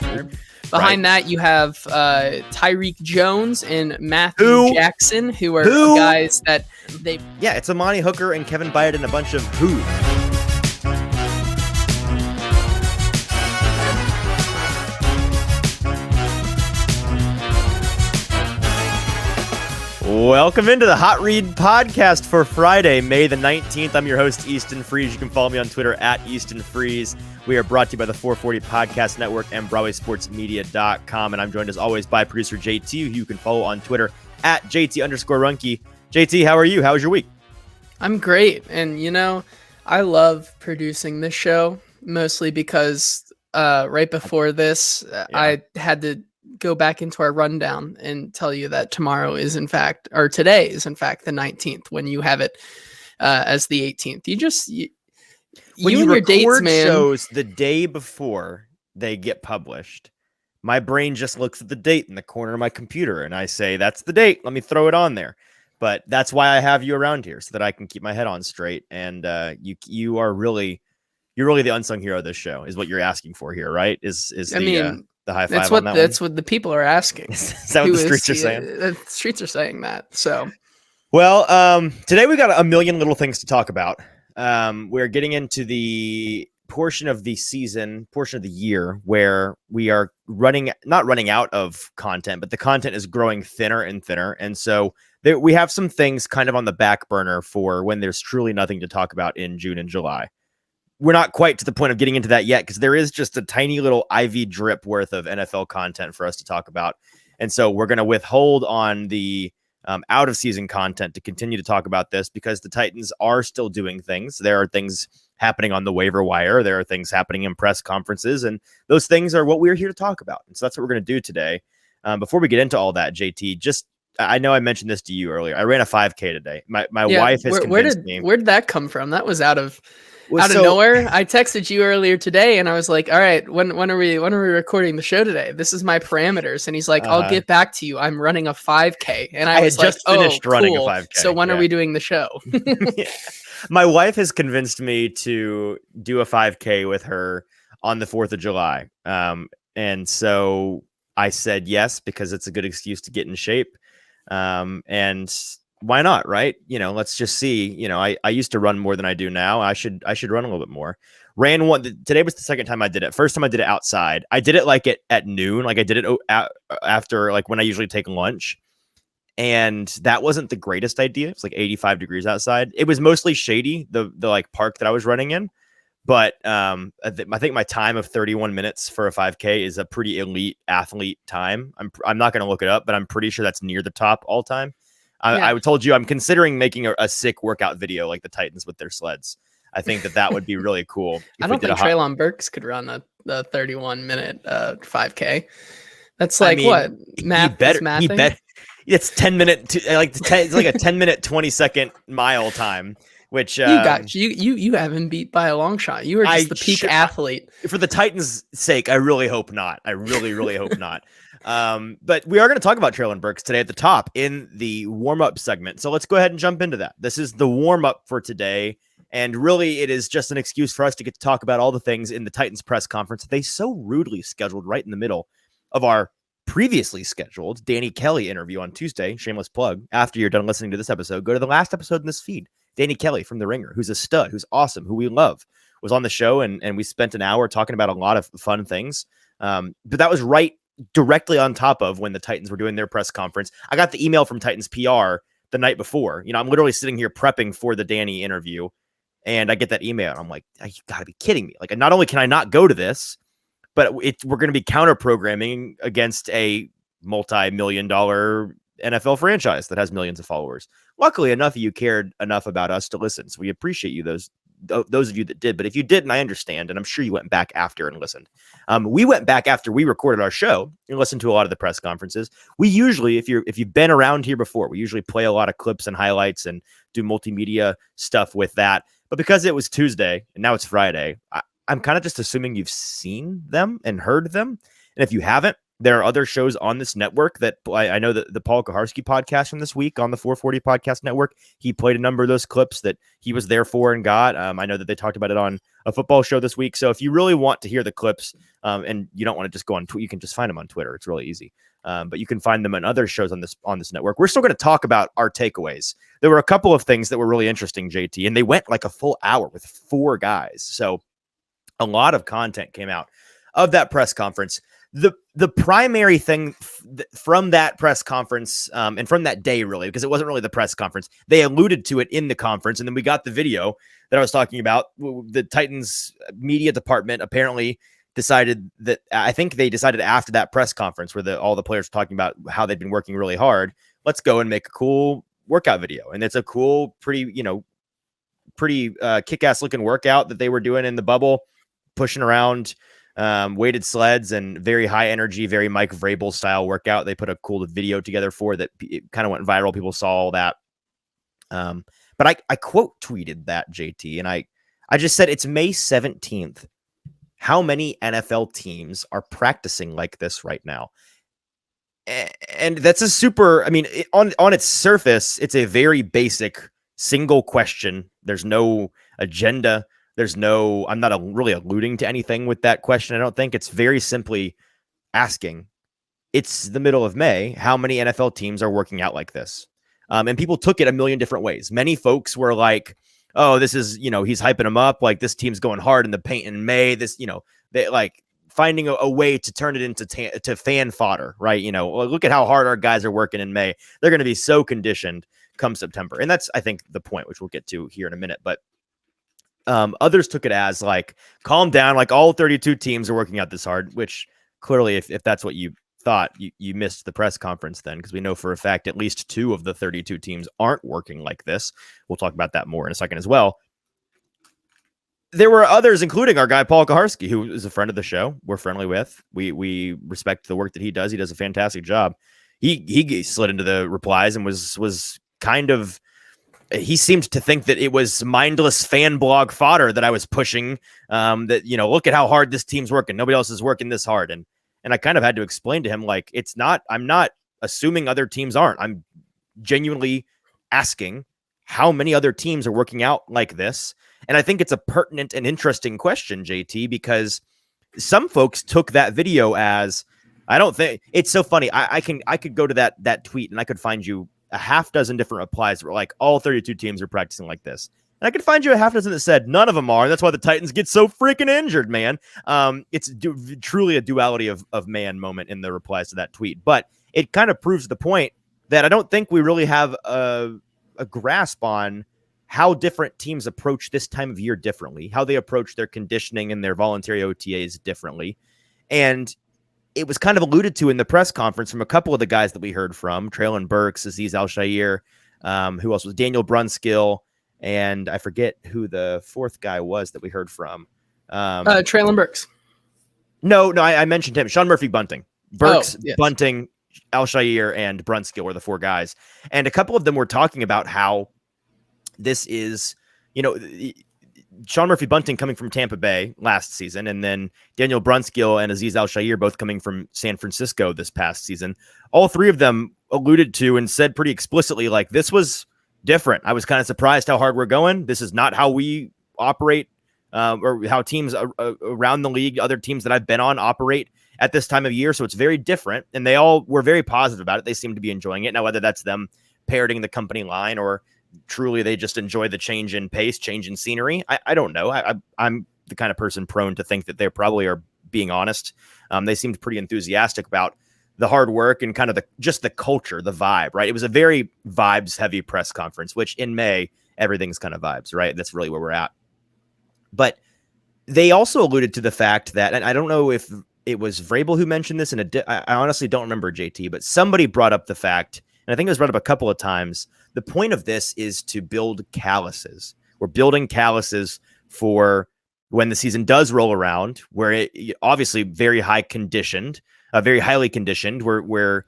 corner. Behind that, you have Tyreek Jones and Matthew Jackson, who are guys that they... Yeah, it's Amani Hooker and Kevin Byard and a bunch of who. Welcome into the Hot Read podcast for Friday, May the 19th. I'm your host, Easton Freeze. You can follow me on Twitter at Easton Freeze. We are brought to you by the 440 Podcast Network and BroadwaySportsMedia.com. And I'm joined as always by producer JT, who you can follow on Twitter at JT_Runke. JT, how are you? How was your week? I'm great. And, you know, I love producing this show, mostly because right before this, I had to go back into our rundown and tell you that today is in fact the 19th when you have it as the 18th. When you and your dates, record man. shows the day before they get published, my brain just looks at the date in the corner of my computer and I say, that's the date. Let me throw it on there. But that's why I have you around here, so that I can keep my head on straight. And you're really the unsung hero of this show, is what you're asking for here, right? The high five that's what the people are asking. Is that what the streets are saying? The streets are saying that. So, well, today we got a million little things to talk about. We're getting into the portion of the year where we are not running out of content, but the content is growing thinner and thinner. And so we have some things kind of on the back burner for when there's truly nothing to talk about in June and July. We're not quite to the point of getting into that yet, because there is just a tiny little IV drip worth of NFL content for us to talk about. And so we're going to withhold on the out of season content to continue to talk about this, because the Titans are still doing things. There are things happening on the waiver wire. There are things happening in press conferences, and those things are what we're here to talk about. And so that's what we're going to do today. Before we get into all that, JT, I know I mentioned this to you earlier. I ran a 5K today. My wife has convinced me. Where did that come from? That was out of nowhere. I texted you earlier today and I was like, all right, when are we recording the show today? This is my parameters. And he's like, I'll get back to you. I'm running a 5K. And I was had just finished running a 5K. So when are we doing the show? Yeah. My wife has convinced me to do a 5K with her on the 4th of July. And so I said yes, because it's a good excuse to get in shape. And why not, right? Let's just see. I used to run more than I do now. I should run a little bit more. Ran one. Today was the second time I did it. First time I did it outside. I did it like at noon. Like I did it after, like when I usually take lunch. And that wasn't the greatest idea. It's like 85 degrees outside. It was mostly shady, the like park that I was running in. But I think my time of 31 minutes for a 5K is a pretty elite athlete time. I'm not going to look it up, but I'm pretty sure that's near the top all time. I told you I'm considering making a sick workout video like the Titans with their sleds. I think that would be really cool. I don't think Treylon Burks could run the 31-minute 5K. That's like what? Math? He bet. It's 10 minute. It's like a 10-minute, 20-second mile time. Which you haven't beat by a long shot. You are just the peak athlete. For the Titans' sake, I really hope not. I really, really hope not. But we are going to talk about Treylon Burks today at the top in the warm-up segment. So let's go ahead and jump into that. This is the warm-up for today. And really, it is just an excuse for us to get to talk about all the things in the Titans press conference they so rudely scheduled right in the middle of our previously scheduled Danny Kelly interview on Tuesday. Shameless plug. After you're done listening to this episode, go to the last episode in this feed. Danny Kelly from The Ringer, who's a stud, who's awesome, who we love, was on the show, and we spent an hour talking about a lot of fun things. But that was right directly on top of when the Titans were doing their press conference. I got the email from Titans PR the night before. I'm literally sitting here prepping for the Danny interview, and I get that email, and I'm like, you gotta be kidding me. Like, not only can I not go to this, but we're going to be counter programming against a multi-million-dollar NFL franchise that has millions of followers. Luckily enough, you cared enough about us to listen. So we appreciate you, those of you that did. But if you didn't, I understand. And I'm sure you went back after and listened. We went back after we recorded our show and listened to a lot of the press conferences. We usually, if you've been around here before, we usually play a lot of clips and highlights and do multimedia stuff with that. But because it was Tuesday and now it's Friday, I'm kind of just assuming you've seen them and heard them. And if you haven't, There are other shows on this network that I know that the Paul Kuharsky podcast from this week on the 440 podcast network, he played a number of those clips that he was there for and got. I know that they talked about it on a football show this week. So if you really want to hear the clips and you don't want to just go on Twitter, you can just find them on Twitter. It's really easy. But you can find them on other shows on this network. We're still going to talk about our takeaways. There were a couple of things that were really interesting, JT, and they went like a full hour with 4 guys. So a lot of content came out of that press conference. The primary thing from that press conference and from that day, really, because it wasn't really the press conference, they alluded to it in the conference. And then we got the video that I was talking about. The Titans media department apparently decided that, I think they decided after that press conference where all the players were talking about how they'd been working really hard, let's go and make a cool workout video. And it's a cool, pretty kick-ass looking workout that they were doing in the bubble, pushing around weighted sleds and very high energy, very Mike Vrabel style workout. They put a cool video together for that. It kind of went viral. People saw all that. But I quote tweeted that, JT, and I just said, it's May 17th. How many NFL teams are practicing like this right now? And that's a super, I mean, on its surface, it's a very basic single question. There's no agenda. I'm not really alluding to anything with that question. I don't think. It's very simply asking, it's the middle of May, how many NFL teams are working out like this? And people took it a million different ways. Many folks were like, oh, this is, he's hyping them up. Like, this team's going hard in the paint in May. This, they like finding a way to turn it into to fan fodder, right? Look at how hard our guys are working in May. They're going to be so conditioned come September. And that's, I think, the point, which we'll get to here in a minute. But others took it as like, calm down, like all 32 teams are working out this hard, which clearly, if that's what you thought, you missed the press conference then, because we know for a fact at least 2 of the 32 teams aren't working like this. We'll talk about that more in a second as well. There were others, including our guy, Paul Kuharsky, who is a friend of the show. We're friendly with. We respect the work that he does. He does a fantastic job. He slid into the replies and was kind of, he seemed to think that it was mindless fan blog fodder that I was pushing. That, look at how hard this team's working. Nobody else is working this hard. And I kind of had to explain to him, like, I'm not assuming other teams aren't. I'm genuinely asking how many other teams are working out like this. And I think it's a pertinent and interesting question, JT, because some folks took that video as, I don't think it's so funny. I could go to that tweet and I could find you a half dozen different replies that were like, all 32 teams are practicing like this. And I could find you a half dozen that said none of them are. That's why the Titans get so freaking injured, man. It's truly a duality of man moment in the replies to that tweet. But it kind of proves the point that I don't think we really have a grasp on how different teams approach this time of year differently, how they approach their conditioning and their voluntary OTAs differently. And it was kind of alluded to in the press conference from a couple of the guys that we heard from, Treylon Burks, Azeez Al-Shair, who else was Daniel Brunskill, and I forget who the 4th guy was that we heard from. Treylon Burks. No, I mentioned him. Sean Murphy-Bunting. Burks, yes. Bunting, Al-Shair, and Brunskill were the 4 guys. And a couple of them were talking about how this is, Sean Murphy-Bunting coming from Tampa Bay last season, and then Daniel Brunskill and Azeez Al-Shair both coming from San Francisco this past season. All 3 of them alluded to and said pretty explicitly, like, this was different. I was kind of surprised how hard we're going. This is not how we operate, or how teams around the league, other teams that I've been on, operate at this time of year. So it's very different. And they all were very positive about it. They seem to be enjoying it. Now, whether that's them parroting the company line or truly they just enjoy the change in pace, change in scenery, I don't know. I'm the kind of person prone to think that they probably are being honest. They seemed pretty enthusiastic about the hard work and kind of just the culture, the vibe, right? It was a very vibes heavy press conference, which in May, everything's kind of vibes, right? That's really where we're at. But they also alluded to the fact that, and I don't know if it was Vrabel who mentioned this, I honestly don't remember, JT, but somebody brought up the fact, and I think it was brought up a couple of times, the point of this is to build calluses. We're building calluses for when the season does roll around, where it obviously very highly conditioned, where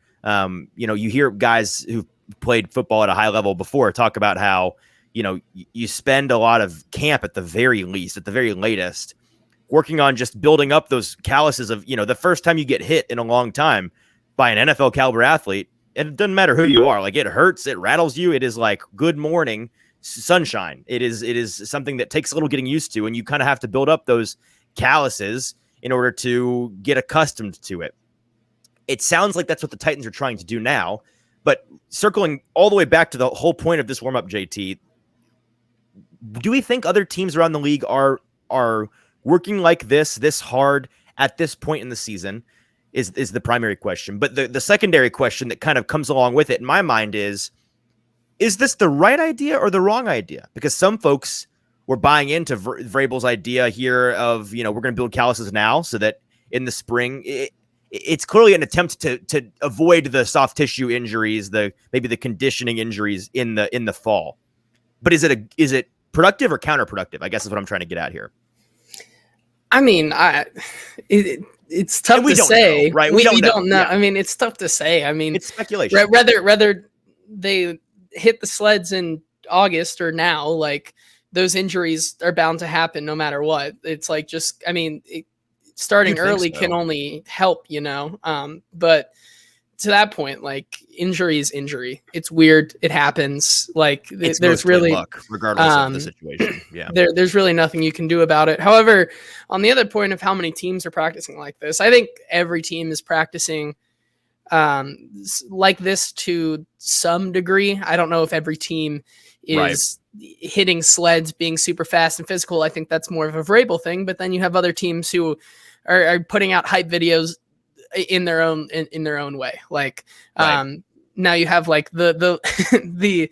you hear guys who've played football at a high level before talk about how, you spend a lot of camp at the very least, at the very latest, working on just building up those calluses of, the first time you get hit in a long time by an NFL caliber athlete, and it doesn't matter who you are, like it hurts, it rattles you. It is like good morning sunshine. It is something that takes a little getting used to, and you kind of have to build up those calluses in order to get accustomed to it. It sounds like that's what the Titans are trying to do now, but circling all the way back to the whole point of this warm-up, JT, do we think other teams around the league are working like this hard at this point in the season is the primary question. But the secondary question that kind of comes along with it in my mind is this the right idea or the wrong idea? Because some folks were buying into Vrabel's idea here of, we're going to build calluses now so that in the spring, it's clearly an attempt to avoid the soft tissue injuries, maybe the conditioning injuries in the fall. But is it productive or counterproductive? I guess is what I'm trying to get at here. I mean, it's tough to say, know, right? We don't know. Yeah. I mean, it's tough to say. I mean, it's speculation. Whether they hit the sleds in August or now, like those injuries are bound to happen no matter what. It's like starting early can only help, but to that point, like injury is injury. It's weird. It happens. Like there's really luck, regardless of the situation. Yeah. There's really nothing you can do about it. However, on the other point of how many teams are practicing like this, I think every team is practicing like this to some degree. I don't know if every team is hitting sleds, being super fast and physical. I think that's more of a Vrabel thing, but then you have other teams who are putting out hype videos in their own way. Like, now you have like the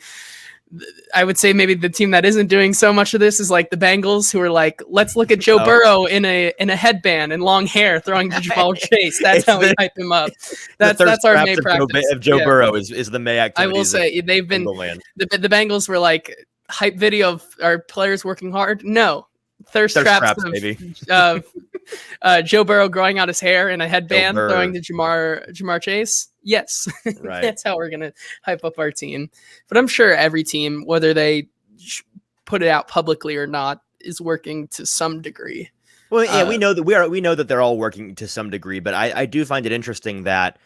I would say maybe the team that isn't doing so much of this is like the Bengals, who are like, let's look at Joe Burrow in a headband and long hair throwing to Jamal Chase. That's how we hype him up. That's our May practice. Of Joe Burrow is the May activity. I will say they've been the Bengals were like hype video of our players working hard. No. Thirst traps of Joe Burrow growing out his hair in a headband, throwing to Jamar Chase. Yes, right. That's how we're gonna hype up our team. But I'm sure every team, whether they put it out publicly or not, is working to some degree. Well, yeah, we know that they're all working to some degree. But I do find it interesting that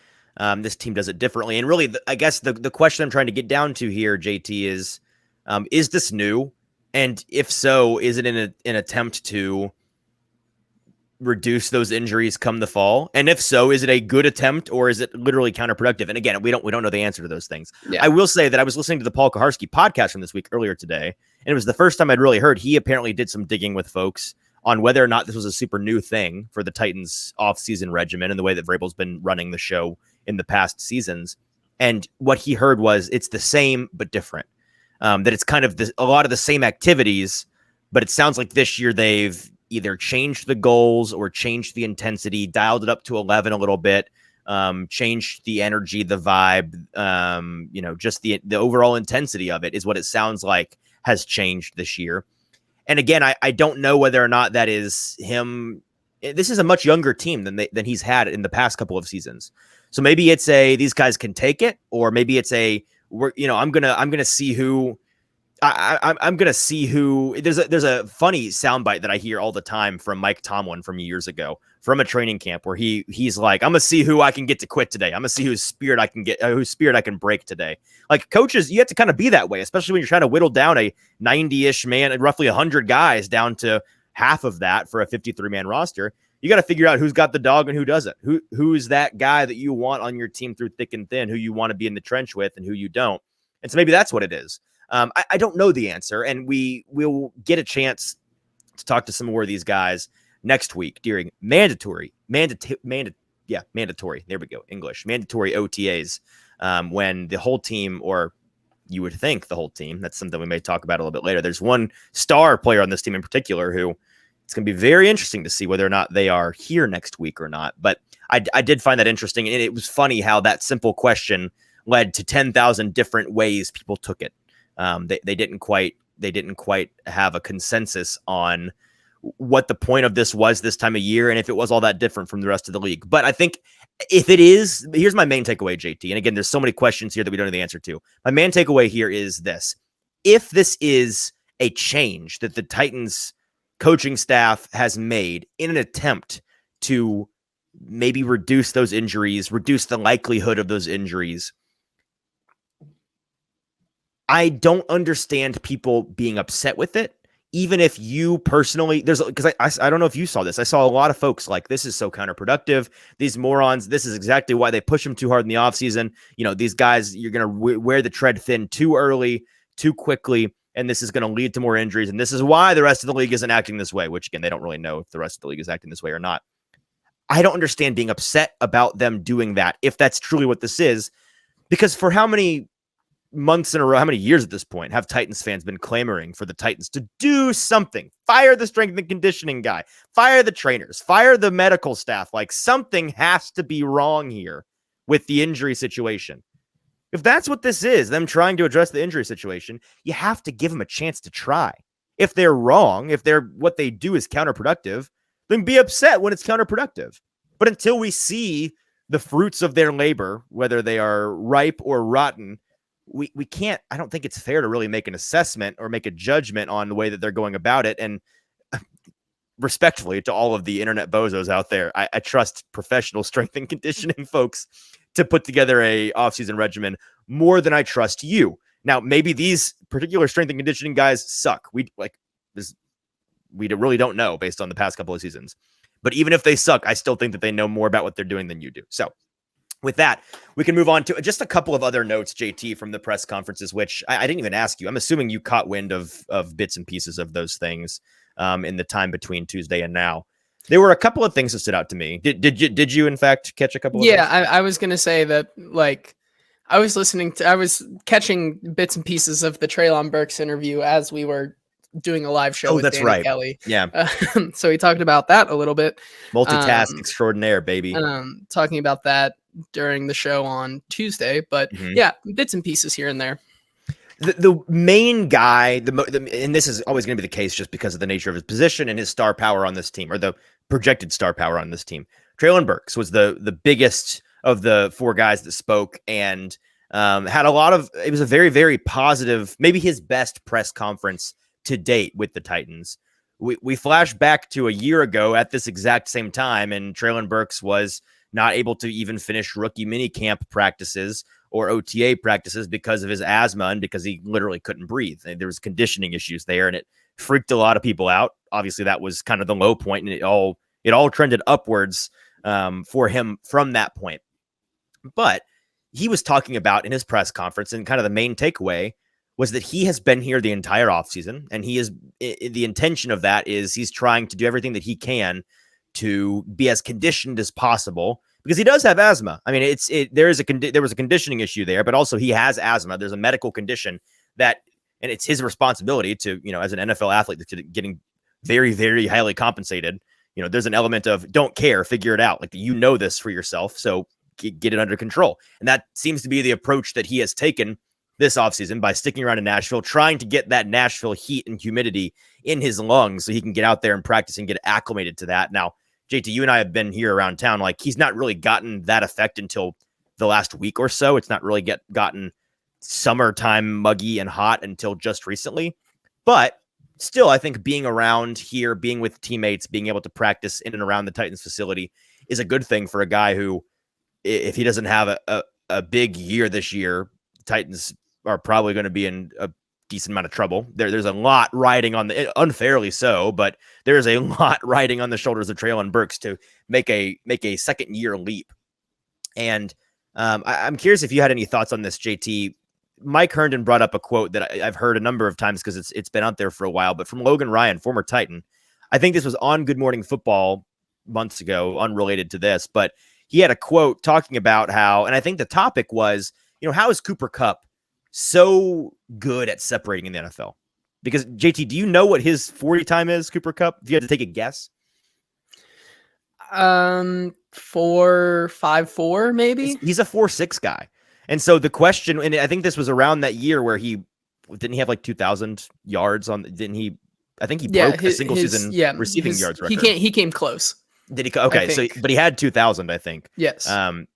this team does it differently. And really, I guess the question I'm trying to get down to here, JT, is this new? And if so, is it an attempt to reduce those injuries come the fall? And if so, is it a good attempt or is it literally counterproductive? And again, we don't know the answer to those things. Yeah. I will say that I was listening to the Paul Kuharsky podcast from this week earlier today, and it was the first time I'd really heard. He apparently did some digging with folks on whether or not this was a super new thing for the Titans offseason regimen and the way that Vrabel's been running the show in the past seasons. And what he heard was it's the same but different. That it's kind of a lot of the same activities, but it sounds like this year they've either changed the goals or changed the intensity, dialed it up to 11 a little bit, changed the energy, the vibe, just the overall intensity of it is what it sounds like has changed this year. And again, I don't know whether or not that is him. This is a much younger team than he's had in the past couple of seasons. So maybe it's these guys can take it, or maybe it's I'm gonna see who. I'm gonna see who. There's a funny soundbite that I hear all the time from Mike Tomlin from years ago from a training camp where he's like, I'm gonna see who I can get to quit today. I'm gonna see whose spirit I can break today. Like coaches, you have to kind of be that way, especially when you're trying to whittle down a 90-ish man and roughly 100 guys down to half of that for a 53-man roster. You got to figure out who's got the dog and who doesn't. Who's that guy that you want on your team through thick and thin, who you want to be in the trench with and who you don't. And so maybe that's what it is. I don't know the answer, and we'll get a chance to talk to some more of these guys next week during mandatory. There we go. English mandatory OTAs when the whole team, or you would think the whole team. That's something we may talk about a little bit later. There's one star player on this team in particular who. It's going to be very interesting to see whether or not they are here next week or not. But I did find that interesting. And it was funny how that simple question led to 10,000 different ways people took it. They didn't quite have a consensus on what the point of this was this time of year and if it was all that different from the rest of the league. But I think if it is, here's my main takeaway, JT. And again, there's so many questions here that we don't know the answer to. My main takeaway here is this. If this is a change that the Titans coaching staff has made in an attempt to maybe reduce those injuries, reduce the likelihood of those injuries. I don't understand people being upset with it. Even if you personally, because I don't know if you saw this. I saw a lot of folks like, this is so counterproductive. These morons, this is exactly why they push them too hard in the offseason. These guys, you're going to wear the tread thin too early, too quickly, and this is going to lead to more injuries. And this is why the rest of the league isn't acting this way, which, again, they don't really know if the rest of the league is acting this way or not. I don't understand being upset about them doing that, if that's truly what this is, because for how many months in a row, how many years at this point have Titans fans been clamoring for the Titans to do something? Fire the strength and conditioning guy, fire the trainers, fire the medical staff. Like, something has to be wrong here with the injury situation. If that's what this is, them trying to address the injury situation, you have to give them a chance to try. If they're wrong, if what they do is counterproductive, then be upset when it's counterproductive. But until we see the fruits of their labor, whether they are ripe or rotten, we can't, I don't think it's fair to really make an assessment or make a judgment on the way that they're going about it. And respectfully to all of the internet bozos out there, I trust professional strength and conditioning folks to put together a offseason regimen more than I trust you. Now, maybe these particular strength and conditioning guys suck. We really don't know based on the past couple of seasons. But even if they suck, I still think that they know more about what they're doing than you do. So with that, we can move on to just a couple of other notes, JT, from the press conferences, which I didn't even ask you. I'm assuming you caught wind of bits and pieces of those things in the time between Tuesday and now. There were a couple of things that stood out to me. Did you in fact catch a couple of things? I was going to say that, like, I was catching bits and pieces of the Treylon Burks interview as we were doing a live show with Danny Kelly. Yeah. So we talked about that a little bit. Multitask extraordinaire, baby. Talking about that during the show on Tuesday, but yeah, bits and pieces here and there. The main guy, and this is always going to be the case just because of the nature of his position and his star power on this team, or the projected star power on this team. Treylon Burks was the biggest of the four guys that spoke, and had a lot of, it was a very, very positive, maybe his best press conference to date with the Titans. We flash back to a year ago at this exact same time, and Treylon Burks was not able to even finish rookie minicamp practices or OTA practices because of his asthma and because he literally couldn't breathe. There was conditioning issues there, and it freaked a lot of people out. Obviously, that was kind of the low point, and it all trended upwards for him from that point. But he was talking about in his press conference, and kind of the main takeaway was that he has been here the entire offseason, and the intention of that is he's trying to do everything that he can to be as conditioned as possible, because he does have asthma. I mean, there was a conditioning issue there, but also he has asthma. There's a medical condition and it's his responsibility to, as an NFL athlete that's getting very, very highly compensated. There's an element of don't care, figure it out. Like, this for yourself, so get it under control. And that seems to be the approach that he has taken this offseason by sticking around in Nashville, trying to get that Nashville heat and humidity in his lungs so he can get out there and practice and get acclimated to that. Now, JT, you and I have been here around town. Like, he's not really gotten that effect until the last week or so. It's not really gotten summertime muggy and hot until just recently. But still, I think being around here, being with teammates, being able to practice in and around the Titans facility is a good thing for a guy who, if he doesn't have a big year this year, the Titans are probably going to be in a decent amount of trouble. There's a lot riding on unfairly so, but there's a lot riding on the shoulders of Treylon Burks to make a second year leap. And I'm curious if you had any thoughts on this, JT. Mike Herndon brought up a quote that I've heard a number of times because it's been out there for a while, but from Logan Ryan, former Titan. I think this was on Good Morning Football months ago, unrelated to this, but he had a quote talking about how, and I think the topic was, how is Cooper Kupp so good at separating in the NFL? Because JT, do you know what his 40 time is, Cooper Kupp? If you had to take a guess. 4.54 maybe. He's a 4.6 guy. And so the question, and I think this was around that year where he had like 2,000 yards on, didn't he? I think he broke a single season receiving yards record. He came close. Did he? Okay. So, but he had 2,000, I think. Yes. And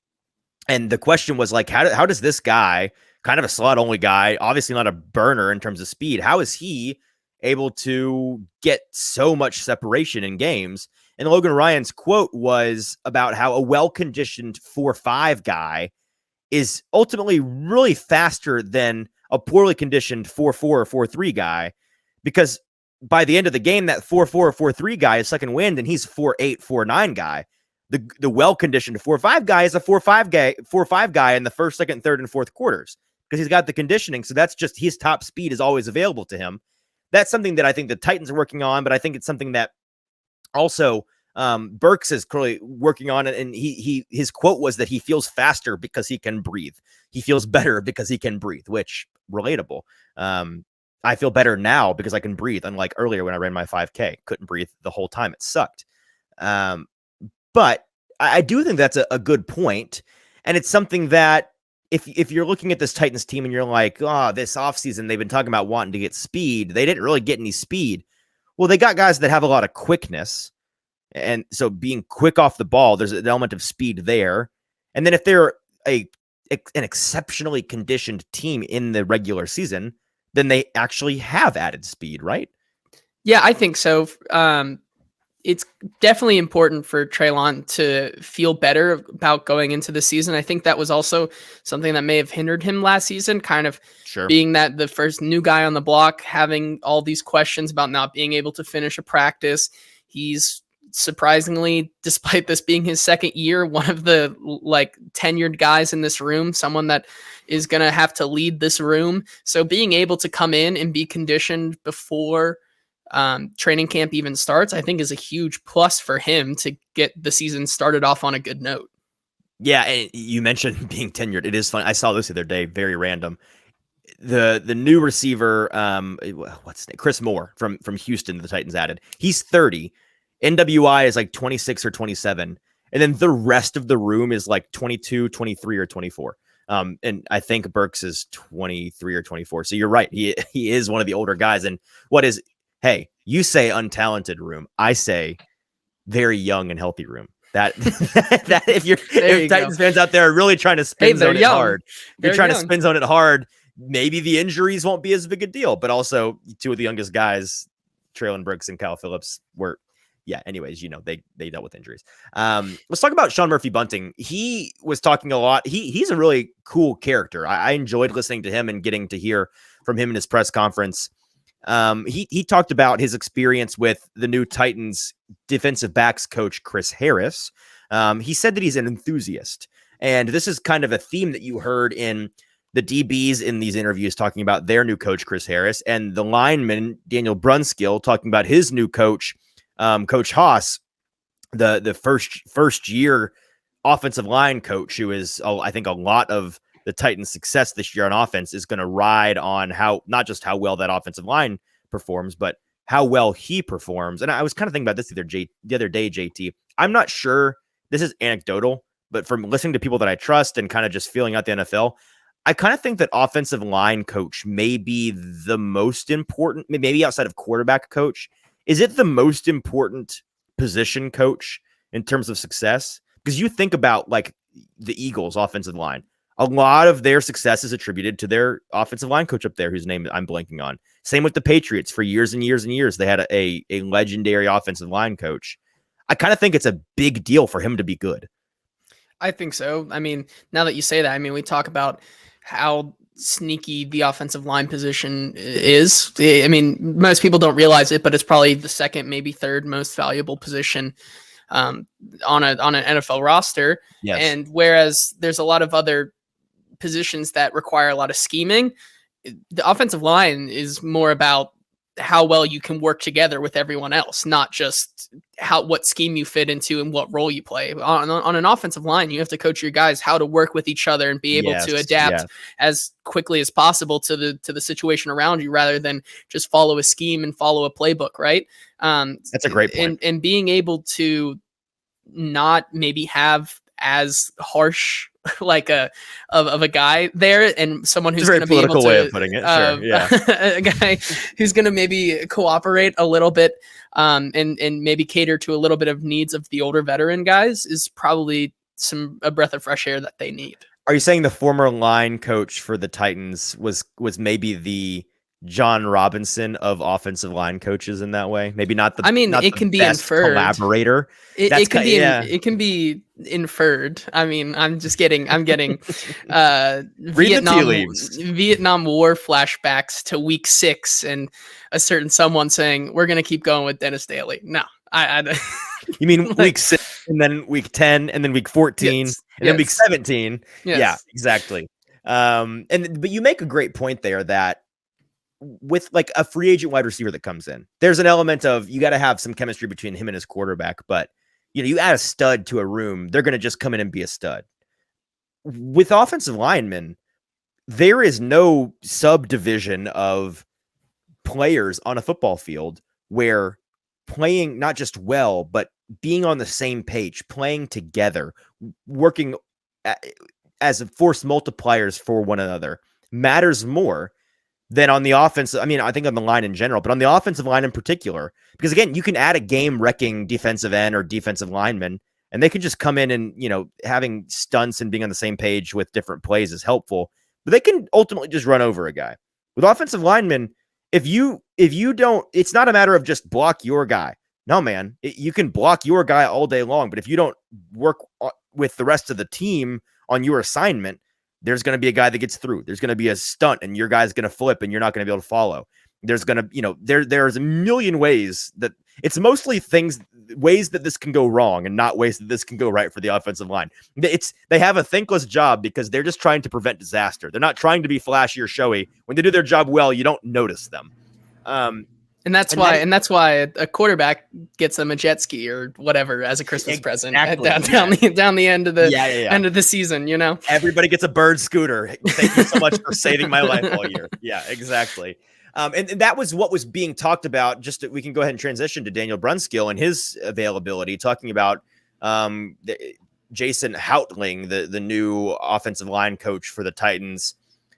the question was like, how does this guy, kind of a slot only guy, obviously not a burner in terms of speed, how is he able to get so much separation in games. And Logan Ryan's quote was about how a well-conditioned 4-5 guy is ultimately really faster than a poorly conditioned 4-4 or 4-3 guy, because by the end of the game, that 4-4 or 4-3 guy is second wind, and he's 4-8, 4-9 guy. The well-conditioned 4-5 guy is a 4-5 guy in the first, second, third, and fourth quarters, because he's got the conditioning. So that's just his top speed is always available to him. That's something that I think the Titans are working on, but I think it's something that also Burks is clearly working on it. And his quote was that he feels faster because he can breathe. He feels better because he can breathe, which relatable. I feel better now because I can breathe. Unlike earlier when I ran my 5K, couldn't breathe the whole time. It sucked. But I do think that's a good point. And it's something that if you're looking at this Titans team and you're like, oh, this offseason, they've been talking about wanting to get speed. They didn't really get any speed. Well, they got guys that have a lot of quickness. And so being quick off the ball, there's an element of speed there. And then if they're an exceptionally conditioned team in the regular season, then they actually have added speed, right? Yeah, I think so. It's definitely important for Treylon to feel better about going into the season. I think that was also something that may have hindered him last season, kind of being that the first new guy on the block, having all these questions about not being able to finish a practice. He's surprisingly, despite this being his second year, one of the tenured guys in this room, someone that is going to have to lead this room. So being able to come in and be conditioned before training camp even starts, I think is a huge plus for him to get the season started off on a good note. Yeah, and you mentioned being tenured. It is fun. I saw this the other day, very random. The new receiver, what's his name? Chris Moore from Houston, the Titans added. He's 30. NWI is like 26 or 27. And then the rest of the room is like 22, 23, or 24. And I think Burks is 23 or 24. So you're right. He is one of the older guys. And hey, you say untalented room. I say very young and healthy room. That if Titans fans out there are really trying to spin zone it hard, you're trying to spin zone it hard. Maybe the injuries won't be as big a deal, but also two of the youngest guys, Treylon Burks and Kyle Phillips, were. Yeah, anyways, they dealt with injuries. Let's talk about Sean Murphy-Bunting. He was talking a lot. He's a really cool character. I enjoyed listening to him and getting to hear from him in his press conference. He talked about his experience with the new Titans defensive backs coach, Chris Harris. He said that he's an enthusiast. And this is kind of a theme that you heard in the DBs in these interviews talking about their new coach, Chris Harris, and the lineman, Daniel Brunskill, talking about his new coach, Coach Haas, the first year offensive line coach, who is, I think, a lot of the Titans' success this year on offense is going to ride on not just how well that offensive line performs, but how well he performs. And I was kind of thinking about this the other day, JT. I'm not sure, this is anecdotal, but from listening to people that I trust and kind of just feeling out the NFL, I kind of think that offensive line coach may be the most important, maybe outside of quarterback coach. Is it the most important position coach in terms of success? Because you think about like the Eagles offensive line, a lot of their success is attributed to their offensive line coach up there, whose name I'm blanking on. Same with the Patriots. For years and years and years, they had a legendary offensive line coach. I kind of think it's a big deal for him to be good. I think so. I mean, now that you say that, I mean, we talk about how sneaky the offensive line position is. I mean, most people don't realize it, but it's probably the second, maybe third most valuable position on an NFL roster. Yes. And whereas there's a lot of other positions that require a lot of scheming, the offensive line is more about how well you can work together with everyone else, not just what scheme you fit into and what role you play. On an offensive line, you have to coach your guys how to work with each other and be able to adapt as quickly as possible to the situation around you, rather than just follow a scheme and follow a playbook, right? That's a great point. And being able to not maybe have as harsh of a guy there, and someone who's going to be able to way of putting it. Sure. Yeah. A guy who's going to maybe cooperate a little bit, and maybe cater to a little bit of needs of the older veteran guys is probably a breath of fresh air that they need. Are you saying the former line coach for the Titans was maybe the John Robinson of offensive line coaches in that way. Maybe not the. I mean, not it the can be best inferred. Collaborator. It can be it can be inferred. I mean, I'm getting Vietnam War flashbacks to week 6 and a certain someone saying we're gonna keep going with Dennis Daly. No, I You mean like, week 6 and then week 10 and then week 14 and then week 17? Yes. Yeah, exactly. But you make a great point there that with like a free agent wide receiver that comes in, there's an element of you got to have some chemistry between him and his quarterback. But you add a stud to a room, they're going to just come in and be a stud. With offensive linemen, there is no subdivision of players on a football field where playing not just well, but being on the same page, playing together, working as force multipliers for one another matters more than on the offense. I mean, I think on the line in general, but on the offensive line in particular, because again, you can add a game-wrecking defensive end or defensive lineman, and they can just come in and, having stunts and being on the same page with different plays is helpful, but they can ultimately just run over a guy. With offensive linemen, if you don't, it's not a matter of just block your guy. No, man, you can block your guy all day long, but if you don't work with the rest of the team on your assignment, there's going to be a guy that gets through. There's going to be a stunt and your guy's going to flip and you're not going to be able to follow. There's going to, there's a million ways that it's mostly ways that this can go wrong and not ways that this can go right for the offensive line. They have a thankless job because they're just trying to prevent disaster. They're not trying to be flashy or showy. When they do their job well, you don't notice them. And that's why a quarterback gets them a jet ski or whatever as a Christmas present down the end of the end of the season. Everybody gets a bird scooter. Thank you so much for saving my life all year. Yeah, exactly. And that was what was being talked about. We can go ahead and transition to Daniel Brunskill and his availability, talking about Jason Houtling, the new offensive line coach for the Titans,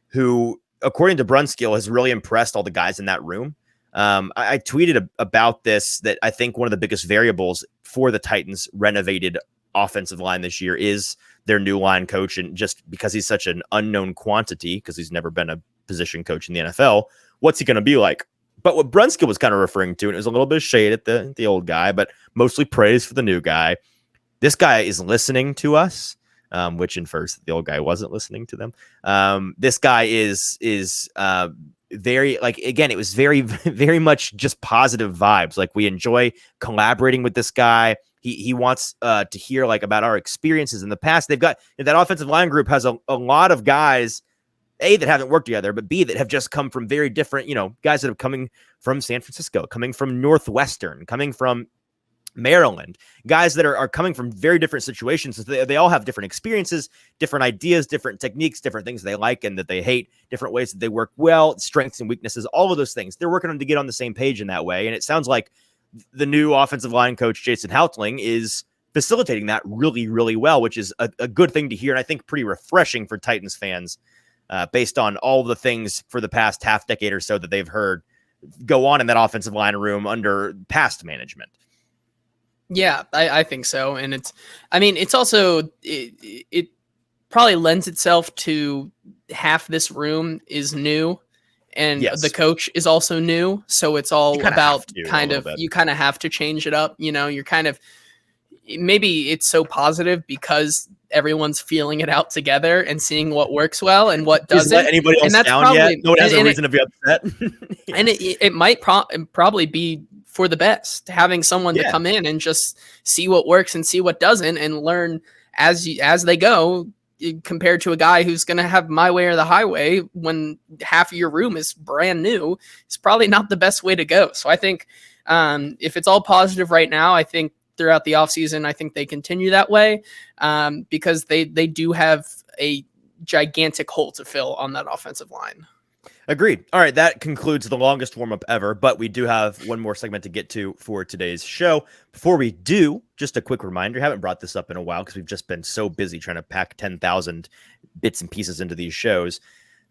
who, according to Brunskill, has really impressed all the guys in that room. I tweeted about this, that I think one of the biggest variables for the Titans' renovated offensive line this year is their new line coach. And just because he's such an unknown quantity, because he's never been a position coach in the NFL, what's he going to be like? But what Brunskill was kind of referring to, and it was a little bit of shade at the old guy, but mostly praise for the new guy. This guy is listening to us, which infers that the old guy wasn't listening to them. This guy is very, like, again, it was very, very much just positive vibes. Like, we enjoy collaborating with this guy. He wants to hear like about our experiences in the past. They've got that offensive line group has a lot of guys, A, that haven't worked together, but B, that have just come from very different, guys that have coming from San Francisco, coming from Northwestern, coming from Maryland, guys that are coming from very different situations. So they all have different experiences, different ideas, different techniques, different things they like and that they hate, different ways that they work well, strengths and weaknesses, all of those things. They're working on to get on the same page in that way. And it sounds like the new offensive line coach, Jason Houtling, is facilitating that really, really well, which is a good thing to hear. And I think pretty refreshing for Titans fans, based on all the things for the past half decade or so that they've heard go on in that offensive line room under past management. Yeah, I think so. And it's also, it probably lends itself to half this room is new and the coach is also new. So it's all about you kind of have to change it up. You're kind of, maybe it's so positive because everyone's feeling it out together and seeing what works well and what doesn't. Let anybody else down yet? No one has a reason to be upset. And it might probably be for the best, having someone to come in and just see what works and see what doesn't and learn as they go, compared to a guy who's going to have my way or the highway when half of your room is brand new. It's probably not the best way to go. So I think if it's all positive right now, I think throughout the offseason, I think they continue that way because they do have a gigantic hole to fill on that offensive line. Agreed. All right, that concludes the longest warm-up ever, but we do have one more segment to get to for today's show. Before we do, just a quick reminder, I haven't brought this up in a while because we've just been so busy trying to pack 10,000 bits and pieces into these shows.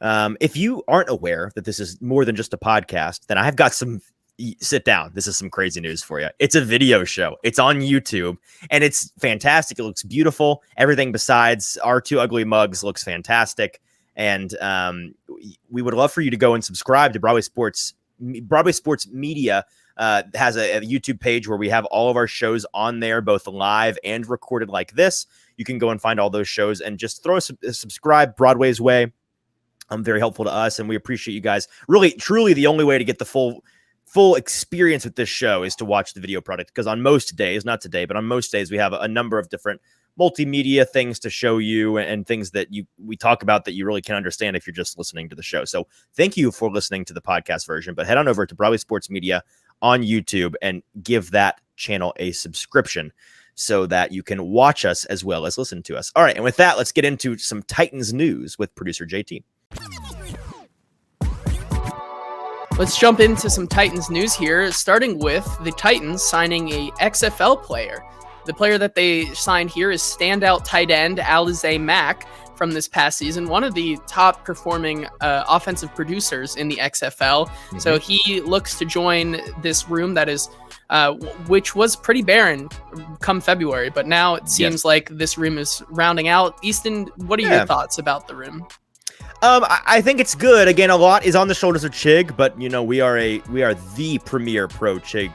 If you aren't aware that this is more than just a podcast, then I've got some... Sit down. This is some crazy news for you. It's a video show. It's on YouTube, and it's fantastic. It looks beautiful. Everything besides our two ugly mugs looks fantastic. And we would love for you to go and subscribe to Broadway Sports. Broadway Sports Media has a YouTube page where we have all of our shows on there, both live and recorded like this. You can go and find all those shows and just throw a subscribe Broadway's way. Very helpful to us, and we appreciate you guys. Really, truly, the only way to get the full experience with this show is to watch the video product, because on most days, not today, but on most days, we have a number of different multimedia things to show you and things that we talk about that you really can understand if you're just listening to the show. So thank you for listening to the podcast version, but head on over to Broadway Sports Media on YouTube and give that channel a subscription so that you can watch us as well as listen to us. All right, and with that, let's get into some Titans news with producer JT. Let's jump into some Titans news here, starting with the Titans signing a XFL player. The player that they signed here is standout tight end Azeez Mack from this past season, one of the top performing offensive producers in the XFL. Mm-hmm. So he looks to join this room that is, which was pretty barren come February, but now it seems like this room is rounding out. Easton, what are your thoughts about the room? I think it's good. Again, a lot is on the shoulders of Chig, but you know, we are the premier pro Chig,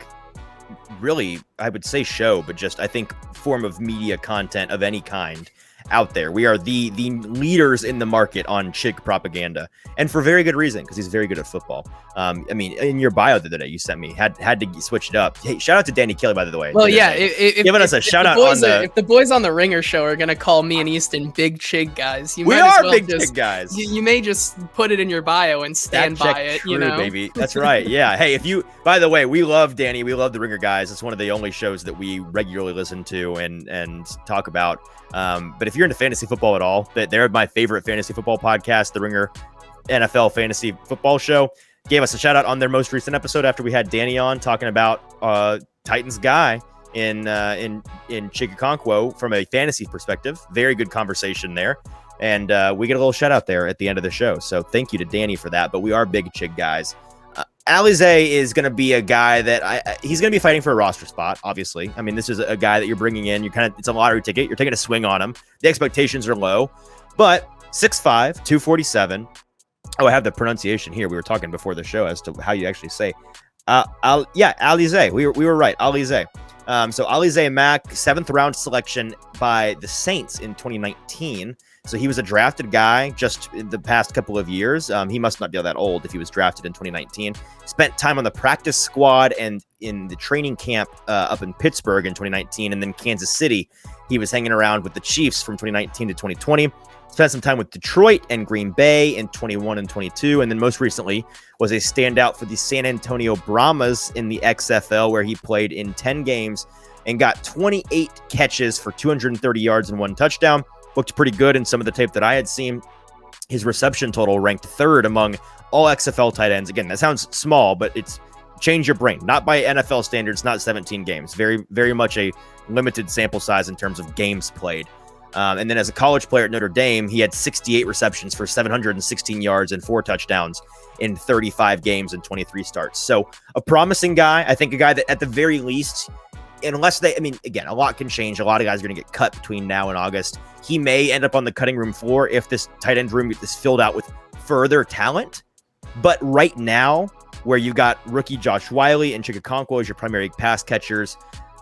really, I would say show, but just I think form of media content of any kind out there. We are the leaders in the market on Chig propaganda, and for very good reason, because he's very good at football. I mean, in your bio the other day, you sent me had to switch it up. Hey, shout out to Danny Kelly, by the way. Well, yeah, giving us a shout out on the. If the boys on the Ringer show are gonna call me and Easton big Chig guys, we are big Chig guys. You may just put it in your bio and stand by it. True, you know, baby. That's right. Yeah. Hey, by the way, we love Danny. We love the Ringer guys. It's one of the only shows that we regularly listen to and talk about. But if you're into fantasy football at all, they're my favorite fantasy football podcast, the Ringer NFL Fantasy Football Show. Gave us a shout out on their most recent episode after we had Danny on talking about Titans guy in Chigakonkwo from a fantasy perspective. Very good conversation there. And we get a little shout out there at the end of the show. So thank you to Danny for that. But we are big Chig guys. Azeez is going to be a guy that he's going to be fighting for a roster spot, obviously. I mean, this is a guy that you're bringing in. It's a lottery ticket. You're taking a swing on him. The expectations are low, but 6'5", 247. Oh, I have the pronunciation here. We were talking before the show as to how you actually say. Azeez. We were right. Azeez. So Azeez Mack, 7th round selection by the Saints in 2019. So he was a drafted guy just in the past couple of years. He must not be that old if he was drafted in 2019. Spent time on the practice squad and in the training camp up in Pittsburgh in 2019. And then Kansas City, he was hanging around with the Chiefs from 2019 to 2020. Spent some time with Detroit and Green Bay in 21 and 22. And then most recently was a standout for the San Antonio Brahmas in the XFL, where he played in 10 games and got 28 catches for 230 yards and 1 touchdown. Looked pretty good in some of the tape that I had seen. His reception total ranked 3rd among all XFL tight ends. Again, that sounds small, but it's change your brain. Not by NFL standards, not 17 games. Very, very much a limited sample size in terms of games played. And then as a college player at Notre Dame, he had 68 receptions for 716 yards and 4 touchdowns in 35 games and 23 starts. So a promising guy. I think a guy that at the very least, unless again, a lot can change. A lot of guys are going to get cut between now and August. He may end up on the cutting room floor if this tight end room is filled out with further talent. But right now, where you got rookie Josh Wiley and Chigakonkwo as your primary pass catchers,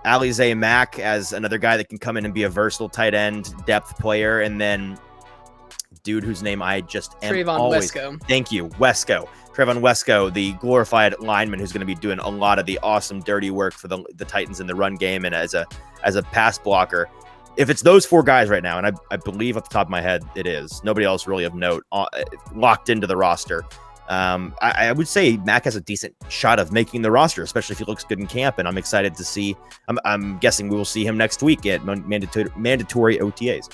Azeez Mack as another guy that can come in and be a versatile tight end depth player, and then dude whose name I just am Treylon always... Wesco. Thank you, Wesco. Treylon Wesco, the glorified lineman who's going to be doing a lot of the awesome dirty work for the Titans in the run game and as a pass blocker. If it's those 4 guys right now, and I believe off the top of my head it is, nobody else really of note locked into the roster, I would say Mack has a decent shot of making the roster, especially if he looks good in camp, and I'm excited to see. I'm guessing we will see him next week at mandatory OTAs.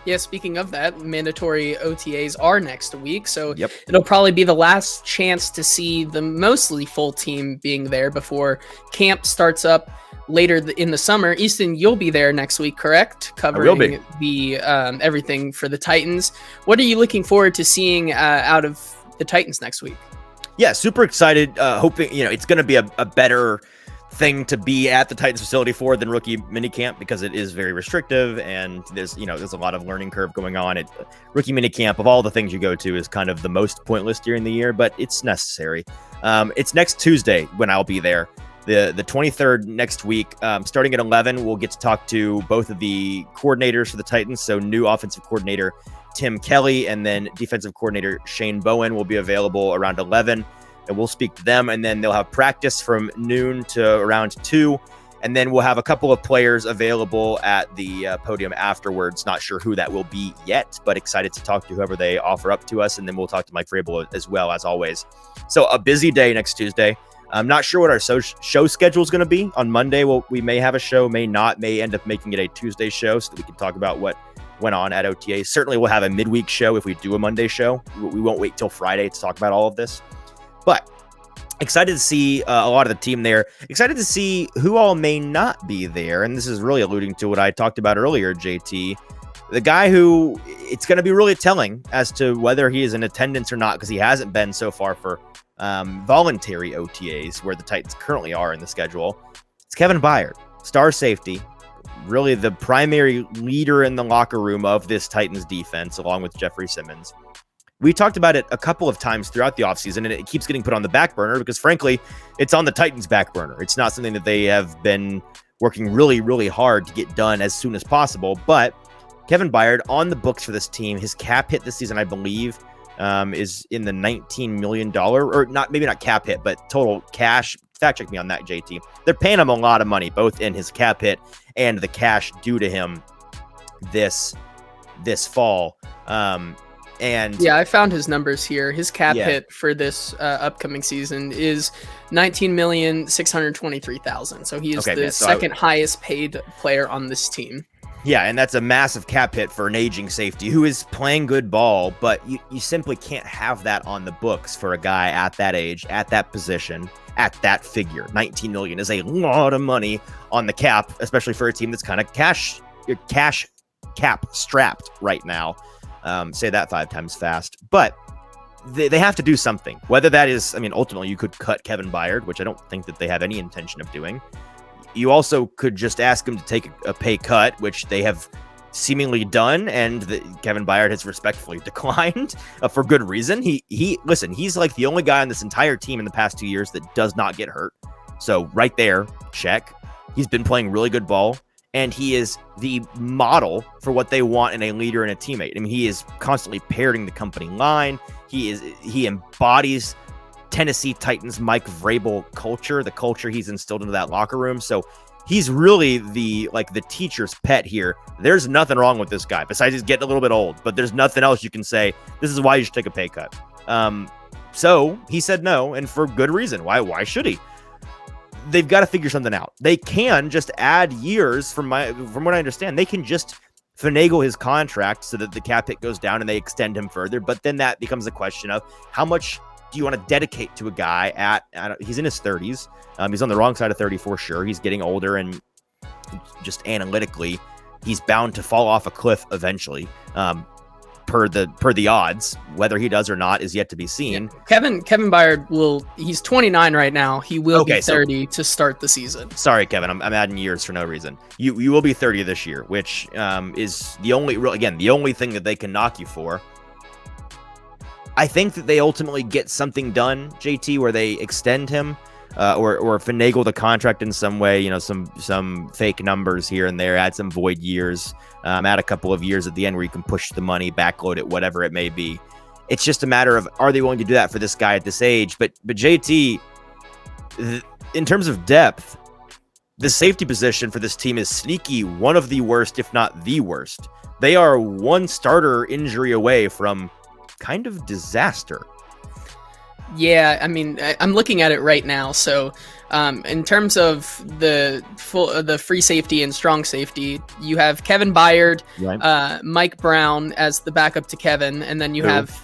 Yeah, speaking of that, mandatory OTAs are next week, so It'll probably be the last chance to see the mostly full team being there before camp starts up later in the summer. Easton, you'll be there next week, correct? Covering the everything for the Titans. What are you looking forward to seeing out of the Titans next week? Yeah, super excited. Hoping it's going to be a better thing to be at the Titans facility for than rookie minicamp, because it is very restrictive and there's a lot of learning curve going on. Rookie minicamp, of all the things you go to, is kind of the most pointless during the year, but it's necessary. It's next Tuesday when I'll be there, the 23rd next week. Starting at 11, we'll get to talk to both of the coordinators for the Titans. So new offensive coordinator Tim Kelly and then defensive coordinator Shane Bowen will be available around 11. And we'll speak to them, and then they'll have practice from noon to around 2. And then we'll have a couple of players available at the podium afterwards. Not sure who that will be yet, but excited to talk to whoever they offer up to us. And then we'll talk to Mike Vrabel as well, as always. So a busy day next Tuesday. I'm not sure what our show schedule is going to be. On Monday, we may have a show, may not, may end up making it a Tuesday show so that we can talk about what went on at OTA. Certainly we'll have a midweek show if we do a Monday show. We won't wait till Friday to talk about all of this. But excited to see a lot of the team there. Excited to see who all may not be there. And this is really alluding to what I talked about earlier, JT. The guy who it's going to be really telling as to whether he is in attendance or not, because he hasn't been so far for voluntary OTAs, where the Titans currently are in the schedule. It's Kevin Byard, star safety, really the primary leader in the locker room of this Titans defense, along with Jeffrey Simmons. We talked about it a couple of times throughout the offseason, and it keeps getting put on the back burner because, frankly, it's on the Titans' back burner. It's not something that they have been working really, really hard to get done as soon as possible. But Kevin Byard on the books for this team, his cap hit this season, I believe, is in the $19 million, or not, maybe not cap hit, but total cash. Fact check me on that, JT. They're paying him a lot of money, both in his cap hit and the cash due to him this fall. And yeah, I found his numbers here. His cap hit for this upcoming season is $19,623,000. So he is the second highest paid player on this team. Yeah, and that's a massive cap hit for an aging safety who is playing good ball, but you simply can't have that on the books for a guy at that age, at that position, at that figure. $19 million is a lot of money on the cap, especially for a team that's kind of cash cap strapped right now. Say that 5 times fast, but they have to do something. Whether that is, ultimately you could cut Kevin Byard, which I don't think that they have any intention of doing. You also could just ask him to take a pay cut, which they have seemingly done, and Kevin Byard has respectfully declined for good reason. Listen, he's like the only guy on this entire team in the past 2 years that does not get hurt. So right there, check. He's been playing really good ball. And he is the model for what they want in a leader and a teammate. He is constantly parroting the company line. He embodies Tennessee Titans Mike Vrabel culture, the culture he's instilled into that locker room. So he's really the teacher's pet here. There's nothing wrong with this guy besides he's getting a little bit old, but there's nothing else you can say. This is why you should take a pay cut. So he said no, and for good reason. Why should he? They've got to figure something out. They can just add years from what I understand. They can just finagle his contract so that the cap hit goes down and they extend him further. But then that becomes a question of how much do you want to dedicate to a guy he's in his 30s. He's on the wrong side of 30 for sure. He's getting older, and just analytically, he's bound to fall off a cliff eventually. Per the odds, whether he does or not is yet to be seen. Yeah. Kevin Byard he's 29 right now. He will be 30 to start the season. Sorry, Kevin, I'm adding years for no reason. You will be 30 this year, which is the only thing that they can knock you for. I think that they ultimately get something done, JT, where they extend him or finagle the contract in some way, some fake numbers here and there, add some void years, add a couple of years at the end where you can push the money, backload it, whatever it may be. It's just a matter of, are they willing to do that for this guy at this age? But JT, in terms of depth, the safety position for this team is sneaky one of the worst, if not the worst. They are one starter injury away from kind of disaster. Yeah, I'm looking at it right now. So, in terms of the free safety and strong safety, you have Kevin Byard, right, Mike Brown as the backup to Kevin, and then you have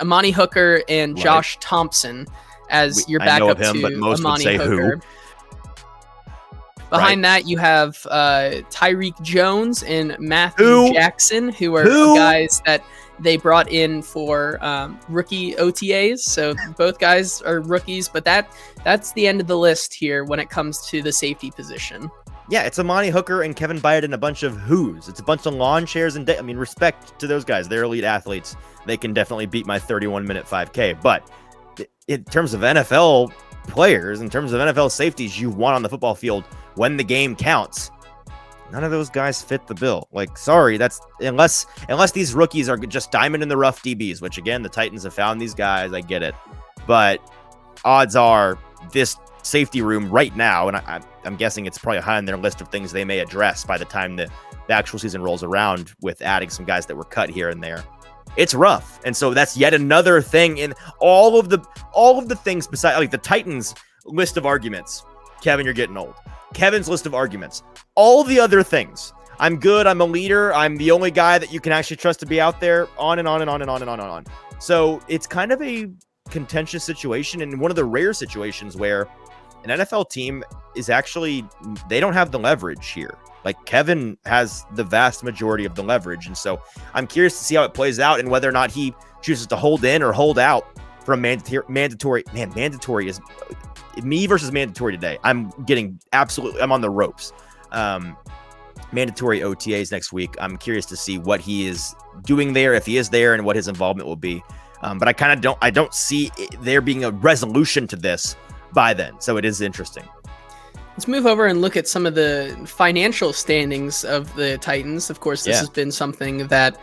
Amani Hooker and Josh Thompson as your backup to Amani Hooker. Behind that, you have Tyreek Jones and Matthew Jackson, who are guys that they brought in for rookie OTAs. So both guys are rookies, but that's the end of the list here when it comes to the safety position. Yeah, it's Amani Hooker and Kevin Byard and a bunch of who's. It's a bunch of lawn chairs and respect to those guys. They're elite athletes. They can definitely beat my 31-minute 5K. But in terms of NFL players, in terms of NFL safeties you want on the football field when the game counts, none of those guys fit the bill. Like, sorry, that's unless these rookies are just diamond in the rough DBs, which again, the Titans have found these guys. I get it. But odds are this safety room right now, and I'm guessing it's probably high on their list of things they may address by the time the actual season rolls around, with adding some guys that were cut here and there. It's rough. And so that's yet another thing in all of the things besides, like, the Titans list of arguments. Kevin, you're getting old. Kevin's list of arguments. All the other things. I'm good. I'm a leader. I'm the only guy that you can actually trust to be out there, on and on and on and on and on and on. So it's kind of a contentious situation, and one of the rare situations where an NFL team is actually, they don't have the leverage here. Like, Kevin has the vast majority of the leverage. And so I'm curious to see how it plays out and whether or not he chooses to hold in or hold out from mandatory. Man, mandatory is me versus mandatory today. I'm on the ropes. Mandatory OTAs next week. I'm curious to see what he is doing there, if he is there, and what his involvement will be. But I don't see there being a resolution to this by then. So it is interesting. Let's move over and look at some of the financial standings of the Titans. Of course, this has been something that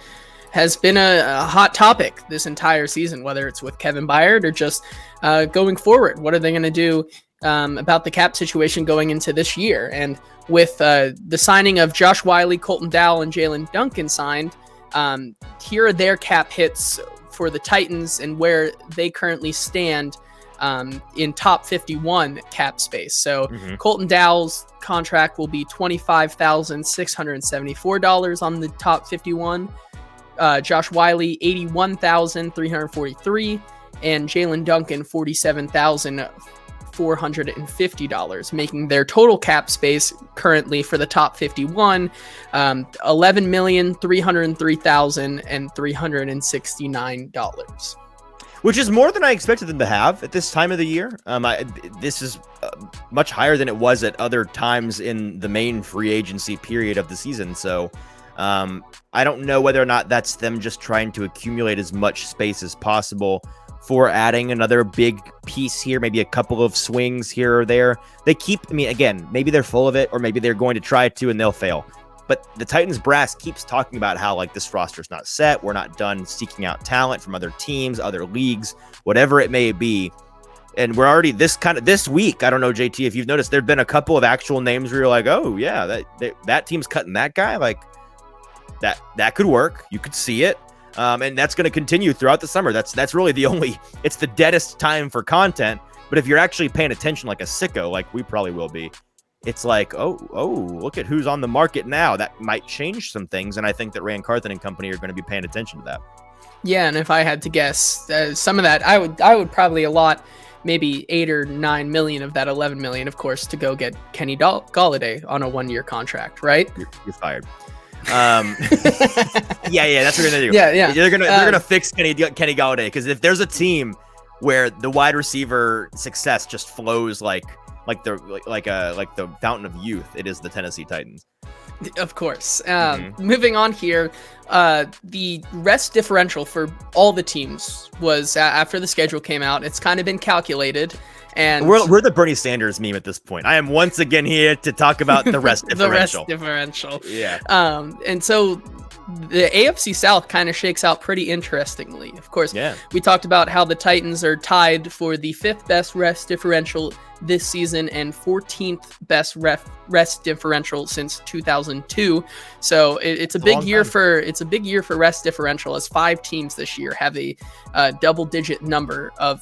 has been a hot topic this entire season, whether it's with Kevin Byard or just going forward. What are they going to do about the cap situation going into this year? And with the signing of Josh Whyle, Colton Dowell, and Jalen Duncan signed, here are their cap hits for the Titans and where they currently stand in top 51 cap space. So Colton Dowell's contract will be $25,674 on the top 51. Josh Whyle, $81,343, and Jalen Duncan, $47,450, making their total cap space currently for the top 51 $11,303,369. Which is more than I expected them to have at this time of the year. This is much higher than it was at other times in the main free agency period of the season. So I don't know whether or not that's them just trying to accumulate as much space as possible for adding another big piece here, maybe a couple of swings here or there. Again, maybe they're full of it, or maybe they're going to try to and they'll fail. But the Titans brass keeps talking about how, like, this roster's not set. We're not done seeking out talent from other teams, other leagues, whatever it may be. And we're already this week. I don't know, JT, if you've noticed, there've been a couple of actual names where you're like, oh yeah, that team's cutting that guy. Like, that could work. You could see it. And that's going to continue throughout the summer. That's really it's the deadest time for content. But if you're actually paying attention like a sicko, like we probably will be, it's like, oh, look at who's on the market now. That might change some things. And I think that Rand Carthen and company are going to be paying attention to that. Yeah. And if I had to guess some of that, I would probably allot maybe 8 or 9 million of that 11 million, of course, to go get Kenny Golladay on a 1-year contract, right? You're fired. Yeah, that's what they're gonna do. Yeah. They're gonna fix Kenny Golladay, because if there's a team where the wide receiver success just flows like the fountain of youth, it is the Tennessee Titans. Of course. Moving on here, the rest differential for all the teams was after the schedule came out. It's kind of been calculated, and we're the Bernie Sanders meme at this point. I am once again here to talk about the rest differential. The rest differential. Yeah. And so the AFC South kind of shakes out pretty interestingly. Of course, we talked about how the Titans are tied for the 5th best rest differential this season and 14th best rest differential since 2002. So it's a big year for rest differential, as 5 teams this year have a double-digit number of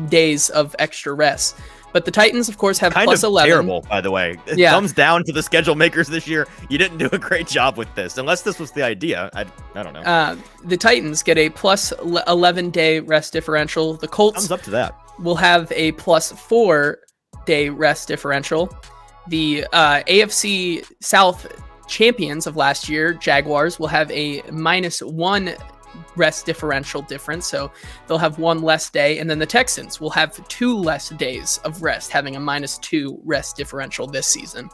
days of extra rest. But the Titans, of course, have kind plus of 11. Terrible, by the way. It comes down to the schedule makers this year. You didn't do a great job with this, unless this was the idea. I don't know. The Titans get a plus 11-day rest differential. The Colts thumbs up to that. Will have a plus 4-day rest differential. The AFC South champions of last year, Jaguars, will have a minus 1 rest differential difference. So they'll have one less day. And then the Texans will have 2 less days of rest, having a -2 rest differential this season.